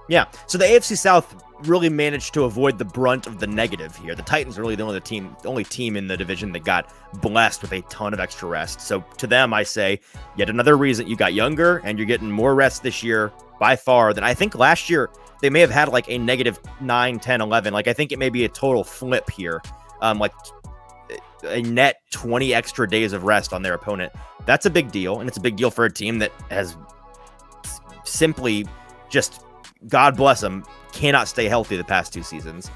Yeah. So the AFC South really managed to avoid the brunt of the negative here. The Titans are really the only team in the division that got blessed with a ton of extra rest. So to them, I say yet another reason you got younger and you're getting more rest this year by far than I think last year. They may have had like a -9, 10, 11. Like I think it may be a total flip here. Like a net 20 extra days of rest on their opponent. That's a big deal. And it's a big deal for a team that has simply just, God bless them, cannot stay healthy the past 2 seasons.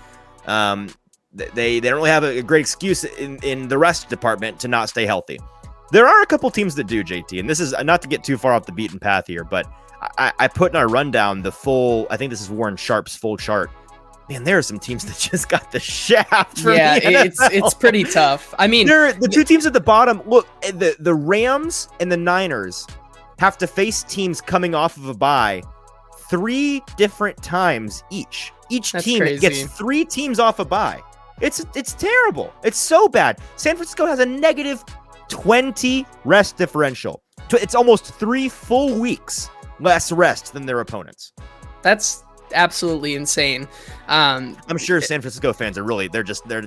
They don't really have a great excuse in the rest department to not stay healthy. There are a couple teams that do, JT, and this is not to get too far off the beaten path here, but I put in our rundown the full, I think this is Warren Sharp's full chart. Man, there are some teams that just got the shaft from the NFL. it's pretty tough. I mean, the 2 teams at the bottom, look, the Rams and the Niners have to face teams coming off of a bye 3 different times each. Each That's team crazy. gets 3 teams off a bye. It's terrible. It's so bad. San Francisco has a -20 rest differential. It's almost 3 full weeks less rest than their opponents. That's absolutely insane. I'm sure San Francisco fans are they're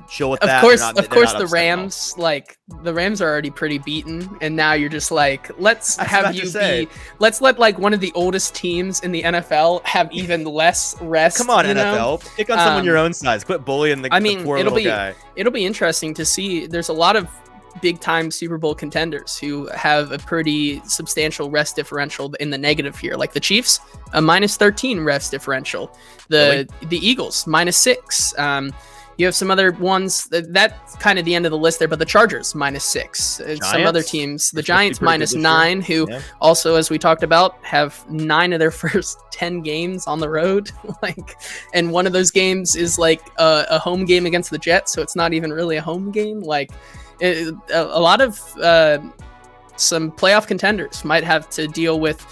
chill with that. Of course, the Rams, the Rams are already pretty beaten, and now you're just like, let's let like one of the oldest teams in the NFL have even less rest. Come on, NFL, pick on someone your own size. Quit bullying the poor little guy. It'll be interesting to see. There's a lot of big-time Super Bowl contenders who have a pretty substantial rest differential in the negative here, like the Chiefs, a -13 rest differential. The Eagles, -6. You have some other ones that's kind of the end of the list there, but the Chargers -6. Some other teams, the Giants -9, who also, as we talked about, have 9 of their first 10 games on the road. And one of those games is like a home game against the Jets, so it's not even really a home game. A lot of some playoff contenders might have to deal with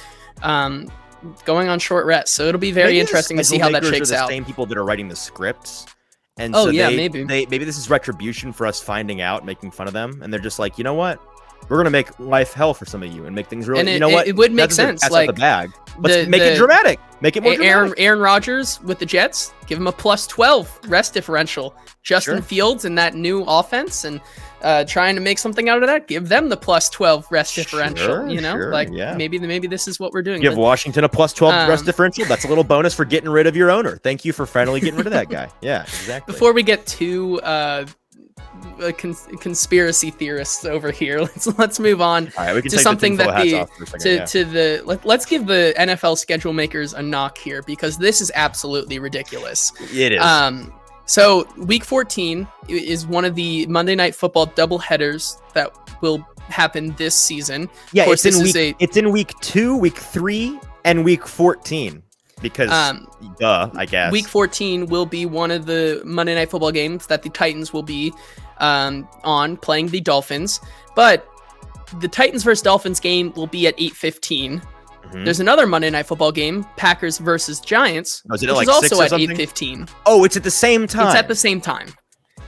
going on short rest, so it'll be very interesting to see how that shakes out. The same people that are writing the scripts, and maybe this is retribution for us finding out, making fun of them, and they're just like, you know what, we're gonna make life hell for some of you and make things really. It would make sense. Like the bag. Let's make it dramatic. Make it more dramatic. Aaron Rodgers with the Jets, give him a +12 rest differential. Justin Fields in that new offense and trying to make something out of that, give them the +12 rest differential. Maybe this is what we're doing. Give Washington a +12 rest differential. That's a little bonus for getting rid of your owner. Thank you for finally getting rid of that guy. Yeah, exactly. Before we get too conspiracy theorists over here, let's move on to something that let's give the NFL schedule makers a knock here, because this is absolutely ridiculous. It is. So week 14 is one of the Monday Night Football doubleheaders that will happen this season. Yeah, it's in week 2, week 3, and week 14. Because, I guess. Week 14 will be one of the Monday Night Football games that the Titans will be on, playing the Dolphins. But the Titans versus Dolphins game will be at 8:15. Mm-hmm. There's another Monday Night Football game, Packers versus Giants, which is also at 8:15. Oh, it's at the same time. It's at the same time,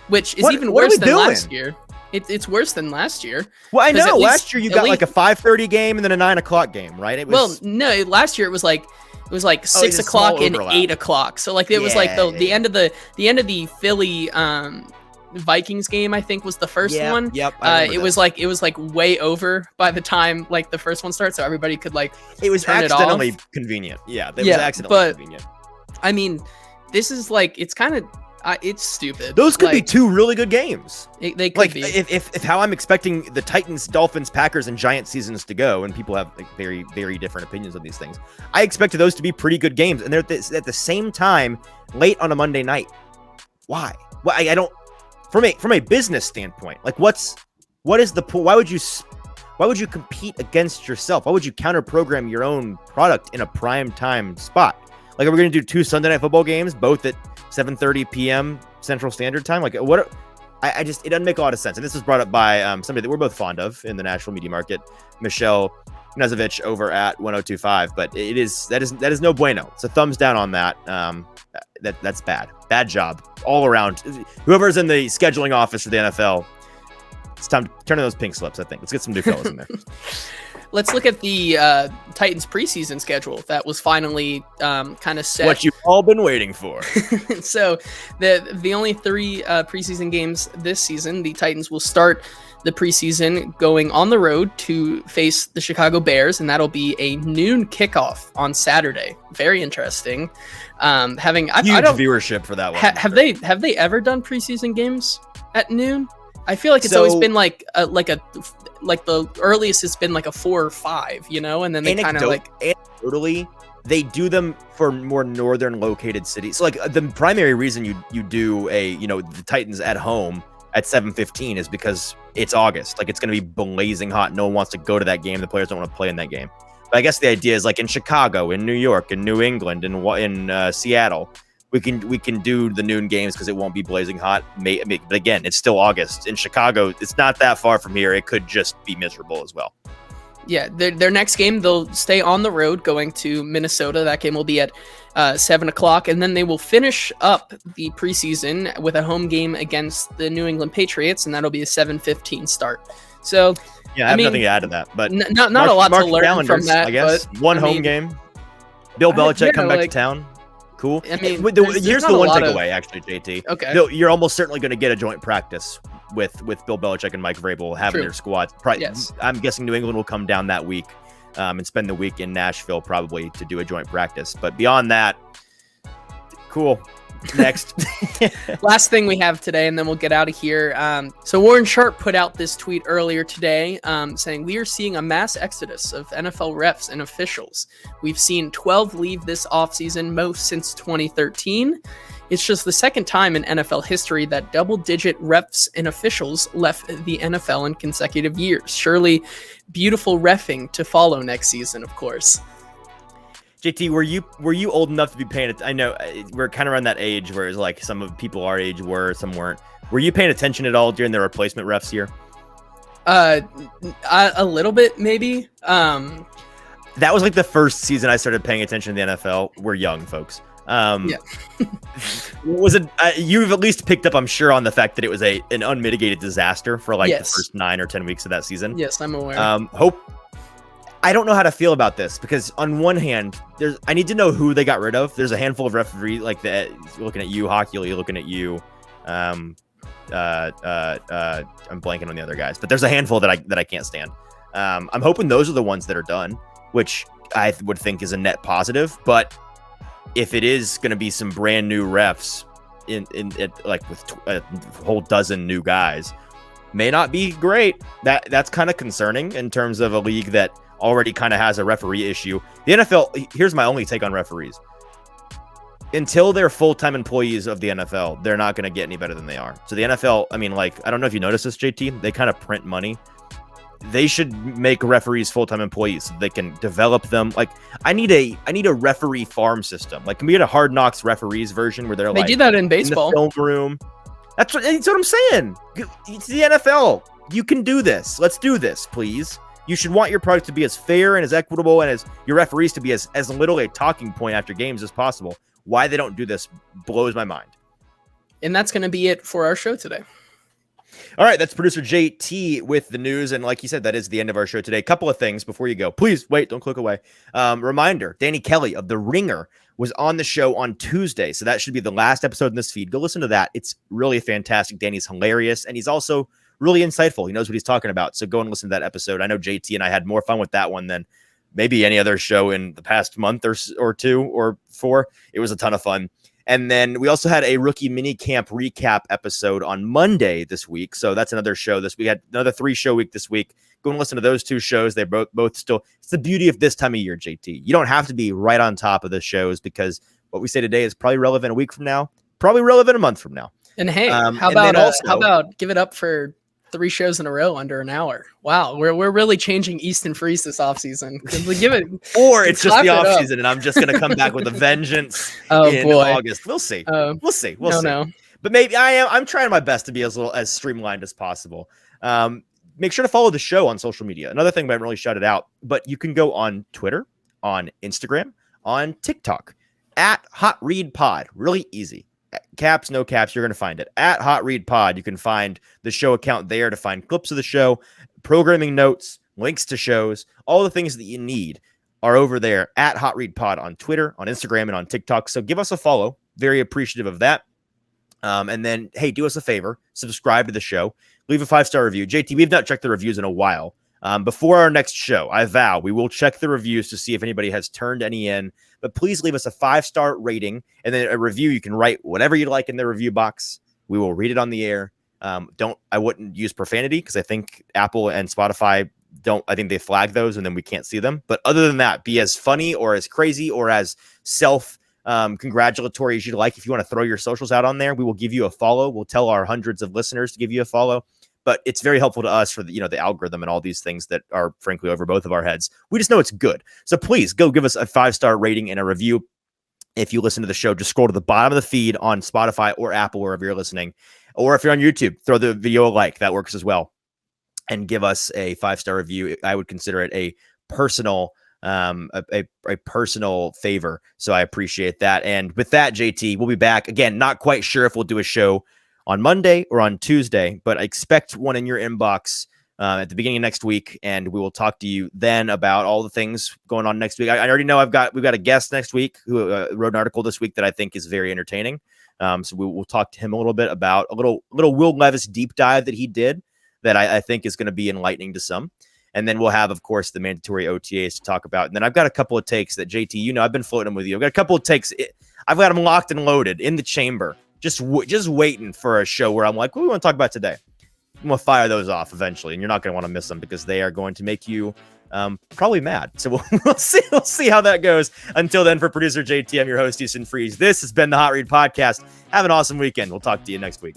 which is even worse than last year. It's worse than last year. Well, I know. Last year you got like a 5:30 game and then a 9 o'clock game, right? No. Last year it was like 6 o'clock and 8 o'clock. So it was like the end of the Philly Vikings game, I think, was the first one. Yep. It was like way over by the time the first one starts, so everybody could it was accidentally convenient. Yeah, it was accidentally convenient. I mean, this is it's kind of it's stupid. Those could be 2 really good games. They could be. If how I'm expecting the Titans, Dolphins, Packers, and Giants seasons to go, and people have very, very different opinions on these things, I expected those to be pretty good games, and they're at the same time late on a Monday night. Why? Well, I don't. From a business standpoint, what is the point? Why would you compete against yourself? Why would you counter program your own product in a prime time spot? Are we going to do 2 Sunday Night Football games, both at 7:30 p.m. Central Standard Time? It doesn't make a lot of sense. And this was brought up by somebody that we're both fond of in the Nashville media market, Michelle Knezovich over at 1025. But that is no bueno. It's a thumbs down on that. That's bad. Bad job all around. Whoever's in the scheduling office for the NFL It's time to turn in those pink slips, I think. Let's get some new fellas in there. Let's look at the Titans preseason schedule that was finally kind of set. What you've all been waiting for. So the only 3 preseason games this season, the Titans will start the preseason going on the road to face the Chicago Bears, and that'll be a noon kickoff on Saturday. Very interesting. Having huge viewership for that one. Have they ever done preseason games at noon? I feel like it's always been like the earliest it's been like a 4 or 5, you know, and then they kind of like anecdotally they do them for more northern located cities. So like the primary reason you do the Titans at home at 7:15 is because it's August. Like it's going to be blazing hot. No one wants to go to that game. The players don't want to play in that game. But I guess the idea is like in Chicago, in New York, in New England, in Seattle, we can do the noon games because it won't be blazing hot. But again, it's still August. In Chicago, it's not that far from here. It could just be miserable as well. Yeah, their next game, they'll stay on the road going to Minnesota. That game will be at 7 o'clock. And then they will finish up the preseason with a home game against the New England Patriots, and that'll be a 7:15 start. So, yeah, I have nothing to add to that. But not a lot to learn from that. I guess. One home game. Bill Belichick come back to town. Cool. I mean, here's the one takeaway, actually, JT. Okay. You're almost certainly going to get a joint practice with Bill Belichick and Mike Vrabel having their squads. Yes. I'm guessing New England will come down that week and spend the week in Nashville probably to do a joint practice. But beyond that, cool. Next. Last thing we have today, and then we'll get out of here. So Warren Sharp put out this tweet earlier today saying, "We are seeing a mass exodus of NFL refs and officials. We've seen 12 leave this offseason, most since 2013. It's just the second time in NFL history that double-digit refs and officials left the NFL in consecutive years. Surely beautiful reffing to follow next season, of course." JT, were you old enough to be paying it? I know we're kind of around that age where it's like some of people our age were, some weren't. Were you paying attention at all during the replacement refs year? A little bit, maybe. That was like the first season I started paying attention to the NFL. We're young folks. Yeah. Was it? You've at least picked up, I'm sure, on the fact that it was an unmitigated disaster for like Yes. the first 9 or 10 weeks of that season. Yes, I'm aware. I don't know how to feel about this because on one hand, I need to know who they got rid of. There's a handful of referees like that. Looking at you, Hockey, looking at you. I'm blanking on the other guys, but there's a handful that I can't stand. I'm hoping those are the ones that are done, which I would think is a net positive. But if it is going to be some brand new refs like with a whole dozen new guys, may not be great. That's kind of concerning in terms of a league that already kind of has a referee issue. The NFL, here's my only take on referees. Until they're full-time employees of the NFL, they're not going to get any better than they are. So the NFL, I mean, like, I don't know if you noticed this, JT, they kind of print money. They should make referees full-time employees so they can develop them. Like, I need a referee farm system. Like, can we get a Hard Knocks referees version where they do that in baseball. In the film room. That's what I'm saying. It's the NFL. You can do this. Let's do this, please. You should want your product to be as fair and as equitable and as your referees to be as little a talking point after games as possible. Why they don't do this blows my mind. And that's going to be it for our show today. All right, that's producer JT with the news. And like you said, that is the end of our show today. A couple of things before you go. Please wait, don't click away. Reminder, Danny Kelly of The Ringer was on the show on Tuesday. So that should be the last episode in this feed. Go listen to that. It's really fantastic. Danny's hilarious. And he's also really insightful. He knows what he's talking about. So go and listen to that episode. I know JT and I had more fun with that one than maybe any other show in the past month or 2 or 4. It was a ton of fun. And then we also had a rookie mini camp recap episode on Monday this week. So that's another show this week. We had another 3-show week this week. Go and listen to those 2 shows. They both still, it's the beauty of this time of year, JT. You don't have to be right on top of the shows because what we say today is probably relevant a week from now, probably relevant a month from now. And hey, how about give it up for 3 shows in a row under an hour? Wow, we're really changing Easton Freeze this offseason. Give it, or it's just the offseason, and I'm just going to come back with a vengeance in August. We'll see. We'll see. We'll see. No. But maybe I'm trying my best to be as streamlined as possible. Make sure to follow the show on social media. Another thing we haven't really shouted out, but you can go on Twitter, on Instagram, on TikTok at Hot Read Pod. Really easy. caps, no caps, you're going to find it. At Hot Read Pod, you can find the show account there to find clips of the show, programming notes, links to shows, all the things that you need are over there at Hot Read Pod on Twitter, on Instagram, and on TikTok. So give us a follow. Very appreciative of that. And then, hey, do us a favor. Subscribe to the show. Leave a 5-star review. JT, we've not checked the reviews in a while. Before our next show, I vow we will check the reviews to see if anybody has turned any in. But please leave us a 5-star rating and then a review. You can write whatever you'd like in the review box. We will read it on the air. I wouldn't use profanity because I think Apple and Spotify I think they flag those and then we can't see them. But other than that, be as funny or as crazy or as congratulatory as you'd like. If you want to throw your socials out on there, we will give you a follow. We'll tell our hundreds of listeners to give you a follow. But it's very helpful to us for the algorithm and all these things that are frankly over both of our heads. We just know it's good. So please go give us a 5-star rating and a review. If you listen to the show, just scroll to the bottom of the feed on Spotify or Apple, wherever you're listening. Or if you're on YouTube, throw the video a like. That works as well. And give us a 5-star review. I would consider it a personal a personal favor. So I appreciate that. And with that, JT, we'll be back again. Not quite sure if we'll do a show on Monday or on Tuesday, but I expect one in your inbox at the beginning of next week, and we will talk to you then about all the things going on next week. I already know we've got a guest next week who wrote an article this week that I think is very entertaining. So we'll talk to him a little bit about a little Will Levis deep dive that he did that I think is going to be enlightening to some. And then we'll have, of course, the mandatory OTAs to talk about. And then I've got a couple of takes that, JT, I've been floating them with you. I've got a couple of takes. I've got them locked and loaded in the chamber, just waiting for a show where I'm like, what do we want to talk about today? I'm going to fire those off eventually, and you're not going to want to miss them because they are going to make you probably mad. So we'll see how that goes. Until then, for producer JT, I'm your host, Easton Freeze. This has been the Hot Read Podcast. Have an awesome weekend. We'll talk to you next week.